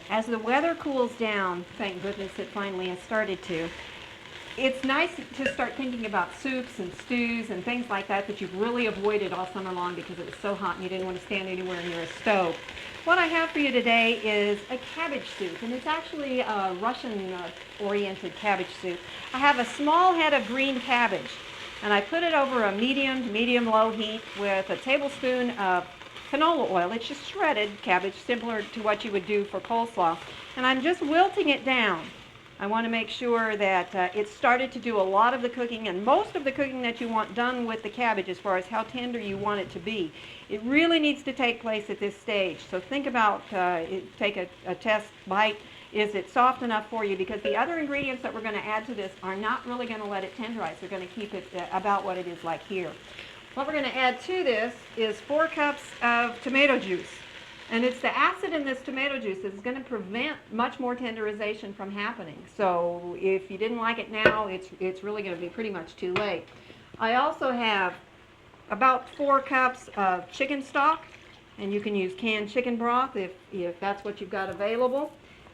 As the weather cools down, thank goodness it finally has started to, it's nice to start thinking about soups and stews and things like that that you've really avoided all summer long because it was so hot and you didn't want to stand anywhere near a stove. What I have for you today is a cabbage soup, and it's actually a Russian-oriented cabbage soup. I have a small head of green cabbage, and I put it over a medium to medium-low heat with a tablespoon of canola oil. It's just shredded cabbage, similar to what you would do for coleslaw. And I'm just wilting it down. I want to make sure that it's started to do a lot of the cooking and most of the cooking that you want done with the cabbage as far as how tender you want it to be. It really needs to take place at this stage. So think about, take a test bite. Is it soft enough for you? Because the other ingredients that we're going to add to this are not really going to let it tenderize. They're going to keep it about what it is like here. What we're going to add to this is 4 cups of tomato juice. And it's the acid in this tomato juice that's going to prevent much more tenderization from happening. So if you didn't like it now, it's really going to be pretty much too late. I also have about 4 cups of chicken stock, and you can use canned chicken broth if that's what you've got available.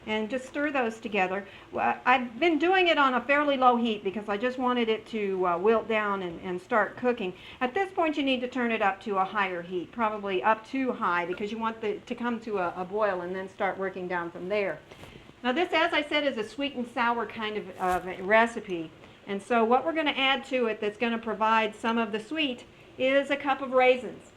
And just stir those together. Well, I've been doing it on a fairly low heat because I just wanted it to wilt down and start cooking. At this point you need to turn it up to a higher heat, probably up too high, because you want it to come to a boil and then start working down from there. Now this, as I said, is a sweet and sour kind of recipe. And so what we're going to add to it that's going to provide some of the sweet is a cup of raisins.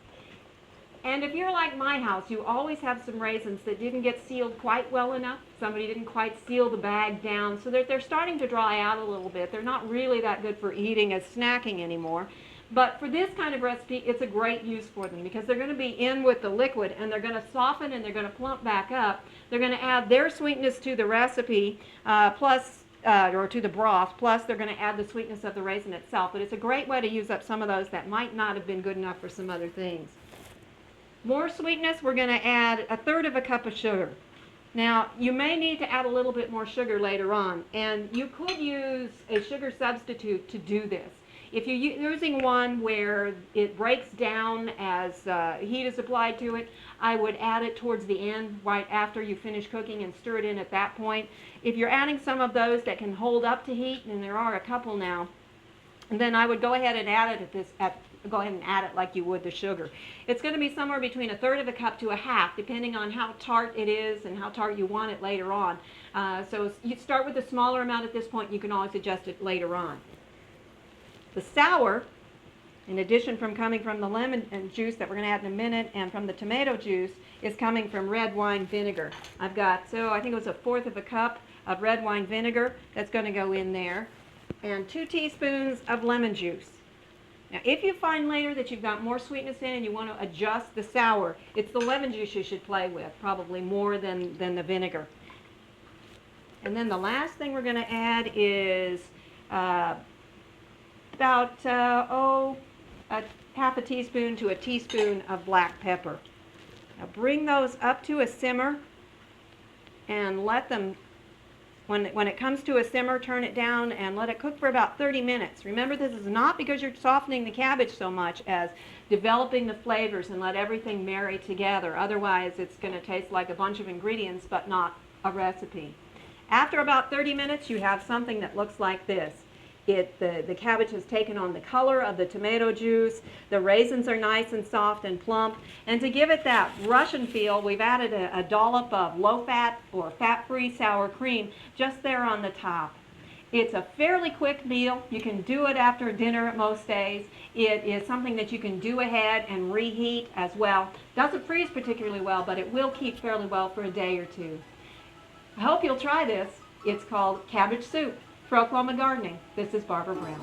And if you're like my house, you always have some raisins that didn't get sealed quite well enough. Somebody didn't quite seal the bag down, so they're starting to dry out a little bit. They're not really that good for eating as snacking anymore. But for this kind of recipe, it's a great use for them because they're going to be in with the liquid and they're going to soften and they're going to plump back up. They're going to add their sweetness to the recipe, or to the broth, plus they're going to add the sweetness of the raisin itself. But it's a great way to use up some of those that might not have been good enough for some other things. More sweetness, we're going to add 1/3 cup of sugar. Now, you may need to add a little bit more sugar later on, and you could use a sugar substitute to do this. If you're using one where it breaks down as heat is applied to it, I would add it towards the end, right after you finish cooking, and stir it in at that point. If you're adding some of those that can hold up to heat, and there are a couple now, then I would go ahead and add it go ahead and add it like you would the sugar. It's going to be somewhere between 1/3 cup to a half, depending on how tart it is and how tart you want it later on. So you start with a smaller amount at this point. You can always adjust it later on. The sour, in addition from coming from the lemon juice that we're going to add in a minute and from the tomato juice, is coming from red wine vinegar. I've got, I think it was 1/4 cup of red wine vinegar that's going to go in there, and 2 teaspoons of lemon juice. Now, if you find later that you've got more sweetness in and you want to adjust the sour, it's the lemon juice you should play with, probably more than the vinegar. And then the last thing we're going to add is about a half a teaspoon to a teaspoon of black pepper. Now bring those up to a simmer and let them, when it comes to a simmer, turn it down and let it cook for about 30 minutes. Remember, this is not because you're softening the cabbage so much as developing the flavors and let everything marry together. Otherwise, it's going to taste like a bunch of ingredients but not a recipe. After about 30 minutes, you have something that looks like this. The cabbage has taken on the color of the tomato juice. The raisins are nice and soft and plump. And to give it that Russian feel, we've added a dollop of low-fat or fat-free sour cream just there on the top. It's a fairly quick meal. You can do it after dinner most days. It is something that you can do ahead and reheat as well. Doesn't freeze particularly well, but it will keep fairly well for a day or two. I hope you'll try this. It's called cabbage soup for Oklahoma Gardening. This is Barbara Brown.